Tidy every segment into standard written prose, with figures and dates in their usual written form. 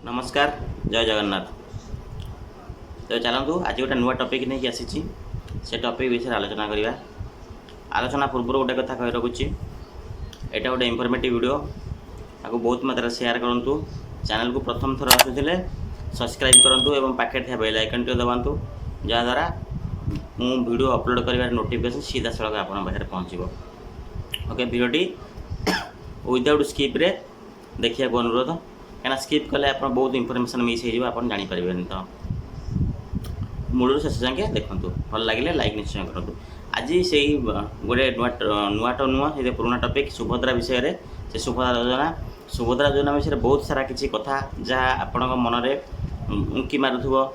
नमस्कार जय जगन्नाथ। तो चलतु आज गोटे नुआ टपिक नहीं आसी से टपिक विषय आलोचना करवा। आलोचना पूर्व गोटे कथा कही रखुच्छी, यहाँ गोटे इनफॉर्मेटिव वीडियो आपको बहुत मात्रा शेयर करूँ। चैनल को प्रथम थर आसुले सब्सक्राइब करूँ और पाखे थे बेल आइकन टी दबातु, जहाँद्वारा मु वीडियो अपलोड कर नोटिफिकेशन सीधा सड़क आप पाखे पहुँचो। ओके, वीडियोटी विदाउट स्किप रे देखिए अनुरोध, कहीं स्किप कले आप बहुत इनफॉरमेशन मिस हो आप जानीपर। तो मूल शेष जाके देखूँ, भल लगे लाइक निश्चय करूँ। आज से गोटे नुआ ये पुराना टपिक सुभद्रा विषय से सुभद्रा योजना विषय बहुत सारा किसी कथा जहाँ आपण मन में उंकी मारुव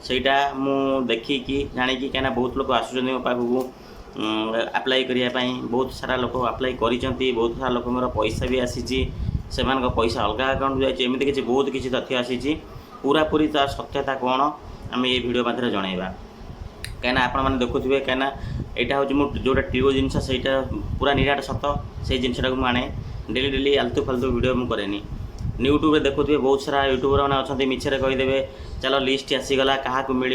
सेटा मु देखिकी जाणिकी, कहीं बहुत लोग आसुँच मो पाखक अप्लाई करने, बहुत सारा लोक अप्लाई कर, बहुत सारा लोक पैसा भी आसी, से पैसा अलग अकाउंट जामती किसी बहुत किसी तथ्य आसी। पूरा पूरी तार सत्यता कौन आम ये वीडियो मध्य जनइबा, कहीं आपण मैंने देखुए, कहीं यहाँ हूँ जोटा टीओ जिनस से पूरा निराट सत से जिनटा को आने डेली डेली आलतू फालतू वीडियो मुझे कैनि। यूट्यूब में देखुए बहुत सारा यूट्यूबर मैंने अच्छा मिछे कहीदेवे चलो लिस्ट आसीगला क्या मिल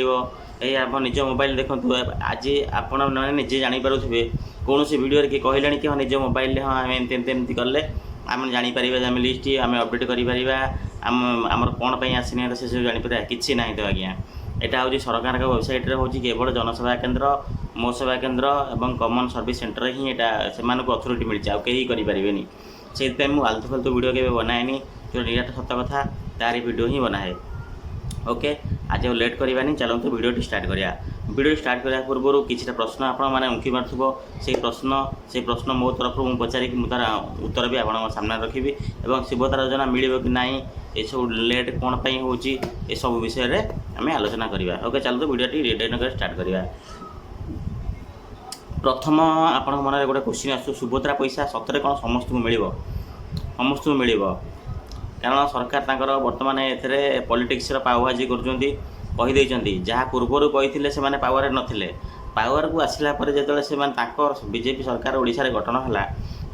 आप निज मोबाइल देखूँ। आज आपण मैंने निजे जापे कौन सी वीडियो कि कहले कि हाँ निज मोबाइल हाँ आम एमती कले आम जापर आम लिस्ट आम अपडेट करमर कौन पर आसनी से सब जापर कि ना। तो आज्ञा यहाँ हूँ सरकार वेबसाइट हूँ केवल जनसेवा केन्द्र, मो सेवा केन्द्र और कमन सर्विस सेंटर ही यहाँ से अथॉरिटी मिली कहीं करें। से मुझे आलतू फालतू वीडियो के बनाएनी, जो निराट सत कथा तारी वीडियो ही बनाए। ओके, आज लेट करवानी, चलते वीडियो स्टार्ट करिया। वीडियो स्टार्ट करने पूर्व किसी प्रश्न आपण मैंने उंकी मारुव से प्रश्न मो तरफ मुझे पचारिक तार उत्तर भी आप सामने रखी और सुभद्रा योजना मिल कि ना, ये सब लेट कौन पर हो सब विषय आम आलोचना करवा। ओके, चलते वीडियो स्टार्ट करवा। प्रथम आपण मन में गोटे क्वेश्चन आसु, सुभद्रा पैसा सतरे कौन समस्त को मिल? समस्त को मिल, कारण सरकार तांकर वर्तमान एथरे पॉलिटिक्स पावभाजी कहीदे। जहाँ पूर्वर कही से पावर नथिले, पावर को आसला जो से बीजेपी सरकार ओडिशा रे गठन है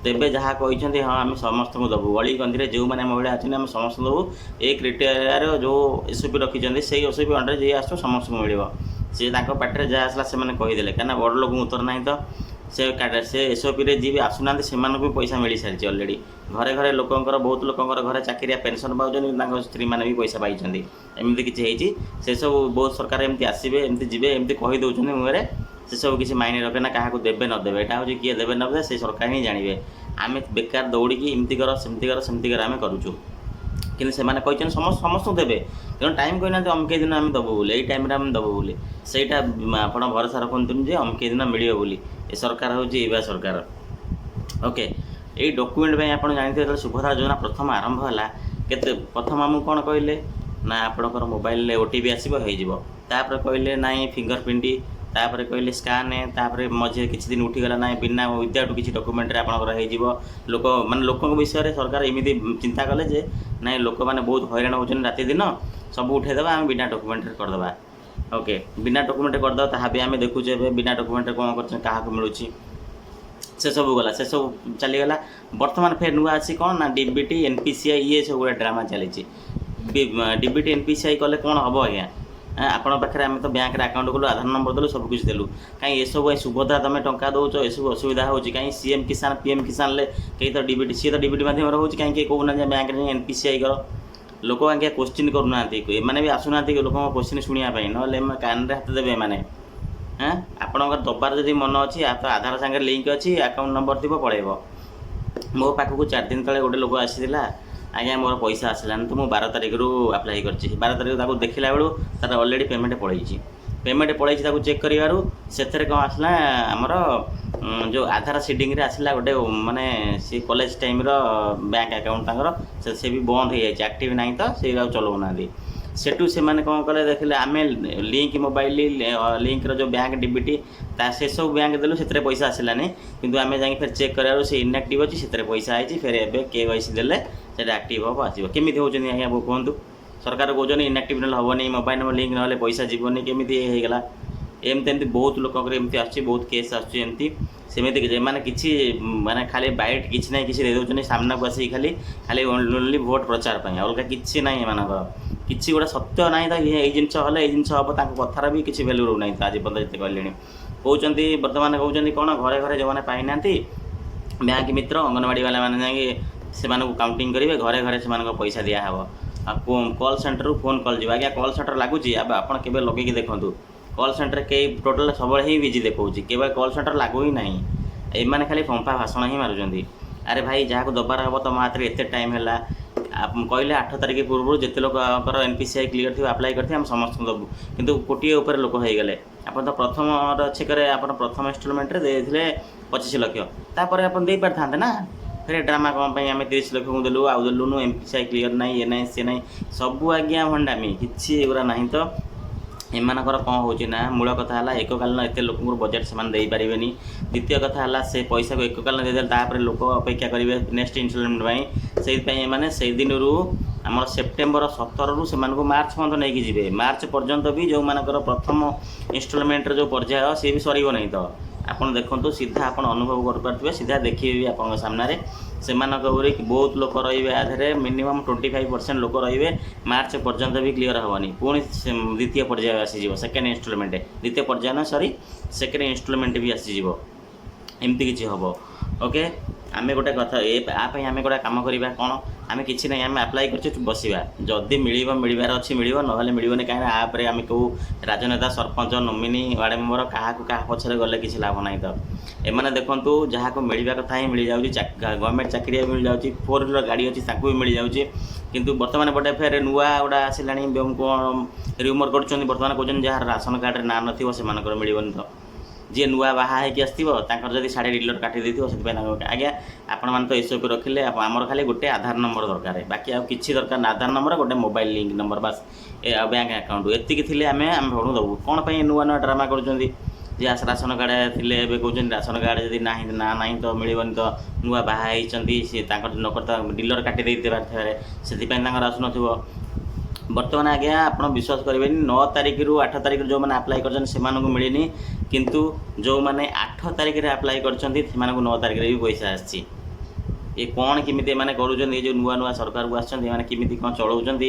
तेबे जहाँ कहते हाँ आम समस्त को दबू, गली गंधी जो मैंने महिला अच्छे आम समस्त दबू, ए क्राइटेरिया जो एसओपी रखिंट से एसओपी अंडर जी आस समस्त को मिल। सी पार्टी जहाँ आसला से कहीदे कहीं बड़ लोग उत्तर ना, तो से एसओपी रे जी भी आसुना से पैसा मिल सारी अलरेडी। घरे घरे लोकंर बहुत लोकंर घरे चाकरिया पेंशन पाँच, स्त्री मैंने भी पैसा पाई एमती किसी से सब बहुत सरकार एमती आसवे एमती जी एमती कहीदे मुहर से सब किसी मायने रखे ना क्या देवे नदेवे। यहाँ हूँ किए देवे नदे से सरकार ही जानवे। आम बेकार दौड़ी एमती कर सेमती कर आम करूँ, कि समस्त समस्त देवे तेणु टाइम कहना अमके दिन आम दबू बोले, यही टाइम आम दबू बोले सहीटा आप भरोसा रखुन जे अमके दिन मिले बोली। ये सरकार हूँ ये सरकार। ओके, ये डॉक्यूमेंट में आप जानते सुभद्रा योजना प्रथम आरंभ है के प्रथम आमको कौन कहले ना आपणकर मोबाइल ओटीपी आसो होपर कहले ना फिंगरप्रिंट, तापर कहले स्कान, तापर मझे किसी दिन उठीगला ना बिना विदाउट किसी डॉक्यूमेंट आपंकर लोक माने लोकों विषय में सरकार एमती चिंता कले जे ना लोक मैंने बहुत हैरान होती राति दिन सब उठेदेवा आम बिना डॉक्यूमेंट करदे। ओके, बिना डॉक्यूमेंट करदे ता भी आम देखुचे बिना डॉक्यूमेंट कौन कर मिलूँ से सब गला, से सब चलीगला। बर्तमान फेर नुआ अच्छी कौन ना डीबीटी एनपीसीआई ये सब गुड़ा ड्रामा चली। डीबीटी एनपीसीआई कले कौन हम आज्ञा आपण पाखे आम तो बैंक अकाउंट कलु, आधार नंबर देलु, सब कुछ देलु, कहीं ये सब सुभद्रा तुम टंका दौच ये सब असुविधा हो कहीं सीएम किसान पीएम किसान ले कहीं तो डीबीटी सी तो डीबीटी माध्यम हो कहीं कहूना बैंक एनपीसीआई कर। लोक आगे क्वेश्चन करूना मैंने भी आसुना लोक क्वेश्चन शुणापी ना कान हाथ देवे मैंने। हाँ, आपणकर दबार जब मन अच्छी तो आधार सागर लिंक अच्छी अकाउंट नंबर थी पड़ेब। मो पाखक 4 दिन तले गोटे लोक आसाला, आज्ञा मोर पैसा आसला तो मुझे 12 तारिख रू अप्लाई कर 12 तारिख देखला बेलू तार अलरेडी पेमेंट पड़े चेक करूँ से कौन आसला आमर जो आधार सीडिंग रे आसला गोटे माने सी कॉलेज टाइम बैंक अकाउंट से भी बंद हो जाए एक्टिव ना, तो से चलाऊना सेठू से मैंने कौन कले देखले आम लिंक मोबाइल लिंक जो बैंक डीबीटी से सब बैंक देलु से पैसा आसलानी, किंतु आम जा फिर चेक करार से इनएक्टिव अच्छी से पैसा आई फिर एवं केवाईसी देले से एक्टिव हम आसो। केमी होती आज्ञा कहतु सरकार कौन इनएक्टिव ना हेनी मोबाइल नंबर लिंक ना पैसा जीवन केमी होगा एमती बहुत लोक एमती बहुत केस आसमती सेमती मैंने किसी माने खाली बाइट किसी ना किसी दे सामना को आसिक खाली खाली ओनली भोट प्रचार अलग किसी ना एमकर किसी गोटे सत्य ना तो ये जिनस हेल्ले ये जिनस हम कथार भी किसी भैल्यू रोना आज पर्यटन जिते कहले कहते बर्तमान कहते कौन घरे घरे जो मैंने पाई ना बैंक मित्र अंगनवाड़ी वाला मैंने जाकि काउंटिंग करेंगे घरे घरे से पैसा दिहब कॉल सेंटर रू फोन कॉल जाए आज्ञा कॉल सेंटर लगुच आप के लगे देखूँ कॉल सेंटर कई टोटाल सब ही बिजी देखा केवल कॉल सेंटर लागू ही ना एम खाली फंपा भाषण ही मार्च अरे भाई जहाँ दबार हम तुम हाथ में एत टाइम है कहले 8 तारिख पूर्व जिते लोक NPCI क्लियर थी अप्लाई करते हम समस्त दबू किंतु कोटी ऊपर लोक हो गले आप तो प्रथम चेक आप प्रथम इन्स्टॉलमेंट दे 25 लाख तापर आप दे पार था ना फिर ड्रामा कौन आम 30 लाख को देलु आउ देलुनु NPCI क्लियर ना ये ना सी ना सबू आज्ञा भंडामी किसी एगुरा ना तो एमानकर कौन होना मूल कथा है एककालीन एत लोक बजेट से पारे द्वितीय कथा है से पैसा को एककालीन देदेल तापर लोक अपेक्षा करेंगे नेक्स्ट इन्स्टॉलमेंट से दिन आम सेप्टेम्बर 17 रू से मार्च पर्यंत नहीं जी मार्च पर्यंत भी जो मानकर प्रथम इन्स्टॉलमेंट जो पर्याय सी भी सर नहीं तो आपन देखो सीधा आप अनुभव कर सीधा देखिए भी आप सामने से बहुत लोक रे आधे मिनिमम 25% लोक रे मार्च पर्यंत भी क्लियर हेनी पुणी द्वितीय पर्याय आसीज सेकेंड इन्स्टॉलमेंट द्वितीय पर्याय ना सॉरी सेकेंड इन्स्टॉलमेंट भी आसीज एमती किसी हम ओके आम गोटे कथा ये आम गोटे कम करवा कौन आम कि ना आम आप्लाय कर बसवा जदि मिलबार अच्छी मिल ना मिलने कहीं आप्रे आम कौ राजनेता सरपंच नोमिनी वार्ड मेम्बर क्या क्या पछरे गले किसी लाभ ना तो एमाने देखु जहाँ को मिलवा कथा ही मिल जाऊँगी गवर्नमेंट चाकरी मिल जाऊँगी 4 गाड़ी अच्छी भी मिल जाऊँगी किंतु बर्तमान गोटे फेर नुआ गुड़ा आसला र्यूमर कर बर्तमान कहते जहाँ राशन कार्ड ना नथिबो मिलबनी तो जी नुआ बाहा होगी आसर जब साढ़े डीलर काटी देती से आज्ञा आपण मैंने तो एसओपी रखिले आमर खाली गोटे आधार नंबर दरकार बाकी आउ किसी दरकार ना आधार नंबर गोटे मोबाइल लिंक नंबर बास बैंक अकाउंट एतिक थे आम भणु दबू कौन पर नुआ नुआ ड्रामा कर राशन कार्ड थे कहते राशन कार्ड जब ना ना तो मिलबनी तो नुआ बाहा सी नकर डीलर काटी देते से आसन बर्तमान आज्ञा आप विश्वास करेंगे 9 तारिख रु 8 तारिख जो मैंने आप्लाय कर मिलनी किंतु जो मैंने 8 तारिख रे आप्लाय कर 9 तारिख रे भी पैसा आसी ये कौन किमिति माने करूछन ये जो नुआ नुआ सरकार को आछन माने किमिति कौन चलाउछन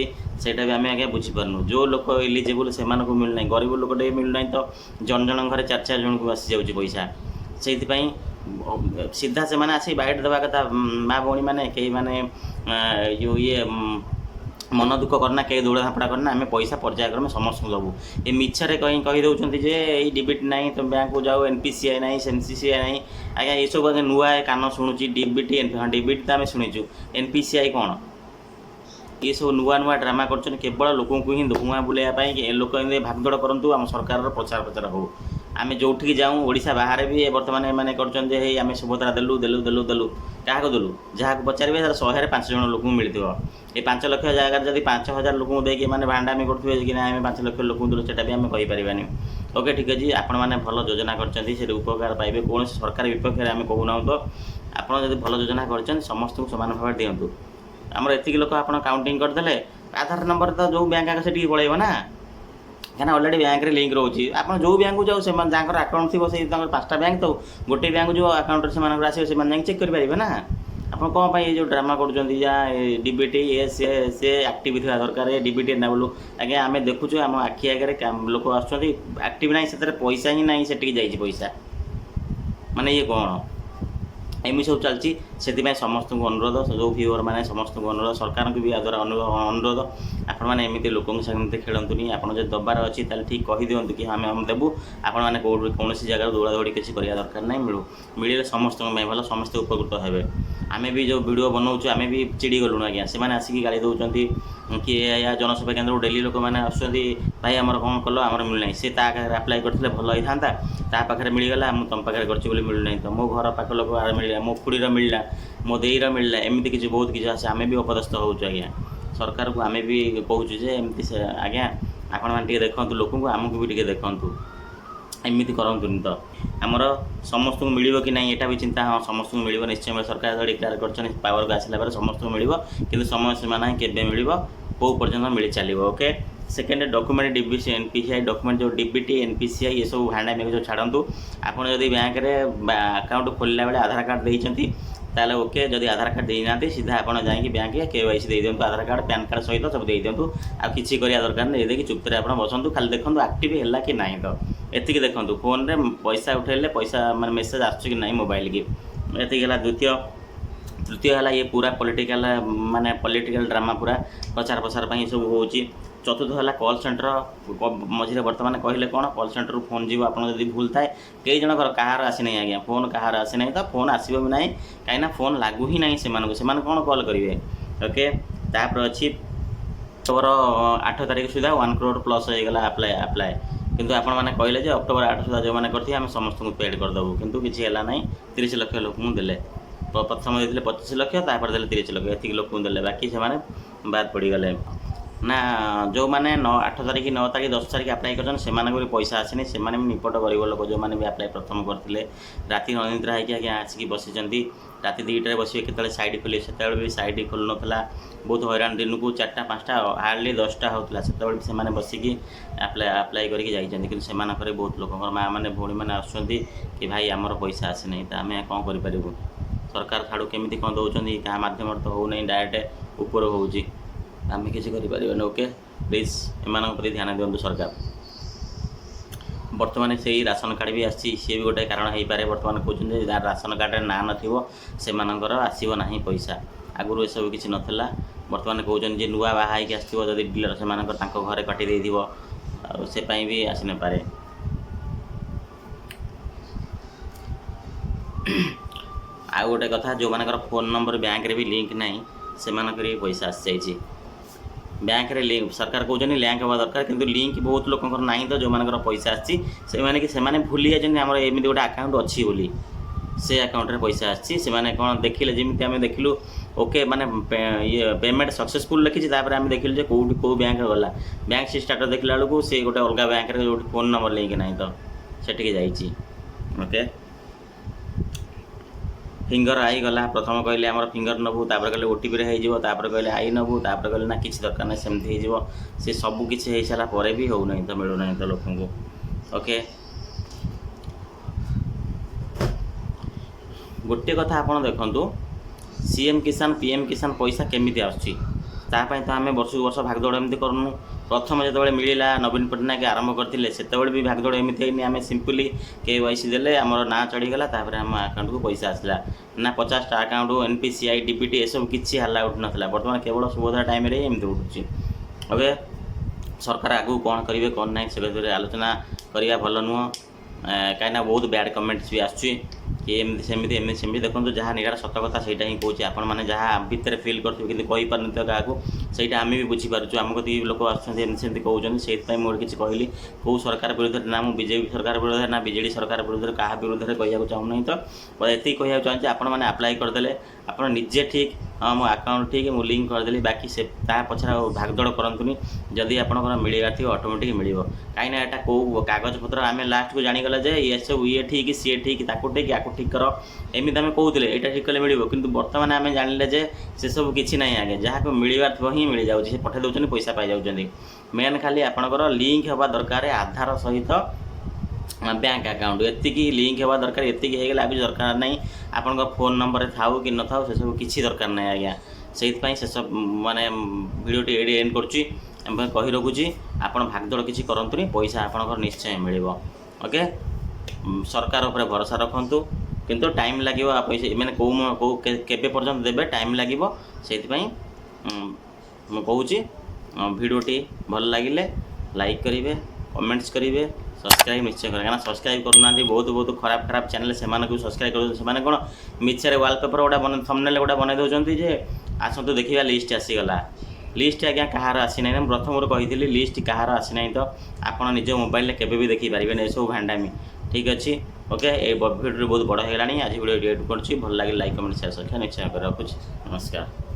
सेटा भी आम आज्ञा बुझीपारनु जो लोक एलिजिबल से मिलना गरीब लोक मिलना तो जन जन घर 4 जन को आसी जाऊँगी पैसा से सीधा से मैंने आसी बाइट देवा कथा माँ भौणी मैंने कई माने जो ये मन दुख करना कई दौड़ा धापड़ा करना आम पैसा पर्यायक्रमे समस्त दबू ये मिछरे कहीं कहीदे जे ये डीबीटी ना तुम बैंक को जाओ NPCI ना NCCI ना आज्ञा ये सब आगे नुआ कान शुणुची डीबीटी हाँ डीबीटी तो आम शुणुचु NPCI कौन ये सब नुआ नुआ ड्रामा कर केवल लोक ही धुआं बुलाइवाई लोक भागदड़ करूँ आम सरकार प्रचार प्रचार हो आम जो जाऊँ ओडिशा बाहर भी बर्तमान मैंने करें सुभद्रा देलु देलु देलु देलु क्या देलु जहाँ को पचारे 100 5 जन लोक मिलती ये 5 लाख जगह जब 5000 लोक देखे मैंने भांडामी करेंगे कि ना 5 लाख लोक देलु से भी आम कहींपारानी ओके ठीक अच्छे आपण मैंने भल योजना कर उपकार पाइबे कौन सरकार विपक्ष में आम कहूना तो आपड़ जब भल योजना कर समस्त को सामान भाव दिंतु आमर एतिक लोक आप काउंटिंग करदे आधार नंबर तो जो बैंक आगे से पलैब ना क्या अलरेडी बैंक रे लिंक रोचे आप जो बैंक को जाओ जहाँ आकाउंट थी से 5टा बैंक तो गोटे बैंक जो आकाउंट से आसो चेक करेंगे ना आप कौन ये जो ड्रामा कर डीबीटी ये से एक्टिव थी दरकार डीबीटी ना बोलू आज्ञा आम देखुचु आम आखि आगे लोक आक्टिव ना से पैसा ही ना से पैसा माने ये कौन एमती सब चलती से समस्त को अनुरोध जो व्यूअर मैंने समस्त को अनुरोध सरकार को भी द्वारा अनुरोध आपण मैंने एमती लोक सामने खेलतुनि आपड़ जो दबार अच्छी ठीक कही दिंतु कि आम देवु आपण मैंने कौन जगह दौड़ा दौड़ी किसी करवा दरकार ना मिले समस्त भल समस्त उपकृत हे आम भी जो वीडियो बनाऊँ आम भी चिड़ी गलुण आज्ञा से आसिक गाड़ी दौरान कि या जनसेवा केन्द्र डेली लोक मैंने आसुँच भाई आमर कौन कल आमर मिलना सी आप्लाय करते भल होता ता पाखे मिलगला मुझे तुम पाखे कर मिलूना तो मो घर पाख लोक मिलला मो खुड़ीर मिलला मो देईर मिलला एमती किसी बहुत किसी आसे आम भी अपदस्थ हो आज्ञा सरकार को आम भी कहूँ एमती आज्ञा आपण मैंने देखूँ लोक को आमको भी देखूँ एमती करतुनि तो आमर समस्त को मिल कि नहीं यहाँ भी चिंता हाँ समस्त को मिल निश्चय सरकार डिक्लेयर कर पावर को आसला समस्त को मिल कि समय सीमा ना के मिल कौ पर्यटन मिल चलो okay second document DBC NPCI document जो डीबीटी एनपीसीआई ये सब भांडा मेघ जो छाड़ू आपड़ जब बैंक में अकाउंट खोलला बेले आधार कार्ड देती ताले ओके जदि आधार कार्ड देना सीधा आप जाकि बैंक केवाईसी दे दिंतु आधार कार्ड पैन कार्ड सहित सब दे दिंतु आ किसी करिया दरकार नहीं देखिए चुप्त आप बसतु खाली देखो एक्टिव है कि ना तो एतिक देखो फोन रे पैसा उठेले पैसा माने मेसेज आसुच कि नहीं मोबाइल की एतिक है द्वितीय तृतीय है ये पूरा पॉलिटिकल माने पॉलिटिकल ड्रामा पूरा प्रचार प्रसार सब हो चतुर्थ है कॉल सेंटर मझे बर्तमान कहले कौन कॉल सेंटर फोन जीव आप भूल थाए कई जनकर कहार आसी नहीं आज्ञा फोन कहार आसी नहीं तो फोन आसो भी ना कहीं फोन लागू ही ना से कौन कॉल करेंगे ओके तापर अच्छी अक्टोबर 8 तारीख सुधा 1 करोड़ प्लस होगा आप्लाय किंतु आपण मैंने कहले अक्टोबर 8 सुधा जो मैंने करते आम समस्त पेड करदेबू किंतु किसी है ना 30 लाख लोक देले प्रथम देते 25 लाख तापर देले 30 लाख एतिक लोक देले बाकी से बाद पड़गले ना जो मैंने 8 तारीख 9 तारीख 10 तारीख आप्लाय कर पैसा आसनी से निपट गरीब लोक जो मैंने भी आप्लाय प्रथम करते राति अनिद्रा होगी आज्ञा आसिक बसी राति 2टार बसवे के साइड खोल से भी साइड खोल नाला बहुत हैरान दिन को 4टा 5टा हार्डली 10टा होता से बसिकी आप्लाय करके से बहुत लोक माँ मैंने भौणी मैंने आसुँच कि भाई आमर पैसा आसी तो आम कौन करूँ सरकार छाड़ू केमी कौन दौरान क्या मध्यम तो हो नहीं डायरेक्ट ऊपर हो आम किसी करें ओके प्लीज एम प्रति ध्यान दिंतु सरकार बर्तमान से ही राशन कार्ड भी आसी सी भी गोटे कारण हो पारे बर्तमान कहते हैं राशन कार्ड ना नर आसब ना पैसा आगुरी सब किसी नाला बर्तमान कहते नुआ बाहर आसो जब डीलर से घरे काटी से भी आसी न पारे आ गोटे कथा जो मान फोन नंबर बैंक रे भी लिंक ना से पैसा आसी जाइए बैंक रे लिंक सरकार कहते लिंक हवा दरकार किंतु लिंक बहुत लोक ना तो जो मान पैसा आसी भूली जाए आम एमती गोटे आकाउंट अच्छी बोली से आकाउंट रे पैसा आसी कौन देखिले जमी आम देखिलु ओके माने ये पेमेंट सक्सेसफुल लिखी आम देखिलु कौटी कौ बैंक गला बैंक से स्टाटस देखला बेलू से गोटे अलग बैंक रे जो फोन नंबर लिंक ना तो सेटिके जाइए ओके फिंगर आई गला प्रथम कहले आम फिंगर नबू तापर कहले ओटीपी रे हो कहले आई नबू तापर कहले ना किसी दरकार ना सेमती हो से सबू किसी हो सारा पर भी हो नहीं तो मिलू नहीं तो लोक को ओके गोटे कथा आपन देखंतु सीएम किसान पीएम किसान पैसा केमिति आछी तापाई तो आम वर्ष वर्ष भागदौड़ एमती करूँ प्रथम जो मिलला नवीन पट्टनायक आरंभ करते से भी भागदौड़ एमती आम सिंपली केवाईसी देले आमर ना चढ़ीगला आम आकाउंट को पैसा आसला ना 50टा आकाउंट एनपीसीआई डीपीटी ये सब किसी हल्ला उठू ना बर्तमान केवल सुभद्रा टाइम एमती उठुची ओके सरकार आगू कौन करेंगे कौन ना से आलोचना करवा भल नुह कहीं बहुत बैड कमेंट्स भी आसुची कि एमती सेमती देखो जहाँ निरा सत कथा से ही कौचे आपण मैंने जहाँ भितर फिल करेंगे कि कहींपार क्या सहीटा आम भी बुझीपार्चु आम कति लोक आसमती कहते से मुझे किसी कहली कौ सरकार विरुद्ध ना मुझे बीजेपी सरकार विरुद्ध ना बीजेडी सरकार विरुद्ध क्या विरुद्ध कहूँ चाहूना तो ये कहूँ चाहिए आपण मैंने आप्लाय करदे आप निजे ठीक हाँ मो अकाउंट ठीक मुझे लिंक करदेली बाकी से पछाड़ भागदौड़ करतुनि जदि आपंकर मिलवा थी ऑटोमेटिक मिल कहीं यहाँ कौ कागज पत्र आम लास्ट को जानीगला जे ये सब ये ठीक सी ठीक ठीक या ठीक कर एमती आम कहते यहाँ ठीक कले मिल कि बर्तमान आम जानिले जे से सब किसी ना आगे जहाँ मिलवा थी ही मिल जाऊँगी पठे दौरान पैसा पाई जाऊँगी मेन खाली आपंकर लिंक हवा दरकार आधार सहित बैंक अकाउंट एति लिंक हवा दरकार एति होगा भी दरकार नहीं आपण फोन नंबर थाऊ कि न थाऊ से सब किसी दरकार नहीं आज्ञा से सब माने वीडियोटी एडी एंड करुच्ची कही रखुची आपण भागदौड़ किसी करतुनी पैसा आपंकर निश्चय मिल ओके सरकार उपर भरोसा रखु किंतु टाइम लगे पैसा मैंने कौ केबे पर्यंत देबे टाइम लगे से कहूँ वीडियोटी भल लगिले लाइक करेंगे कमेंट्स करेंगे सब्सक्राइब निश्चय करें क्या सब्सक्राइब करना बहुत खराब खराब चैनल से सब्सक्राइब कर कौन मिछे वालपेपर गोटा बन थंबनेल गोटा बन दौरान जे आसतु देखा लिस्ट आसीगला लिस्ट आज्ञा कहार आसी ना प्रथम कही लिस्ट कहार आसी ना तो आप निज मोबाइल केवे भी देखिपारे सब भांडामी ठीक अच्छे ओके ये भिडियो बहुत बड़ होगा आज वीडियो एडिट कर भल लगे लाइक कमेंट शेयर सब्सक्राइब निश्चय कर रखुच्छी नमस्कार।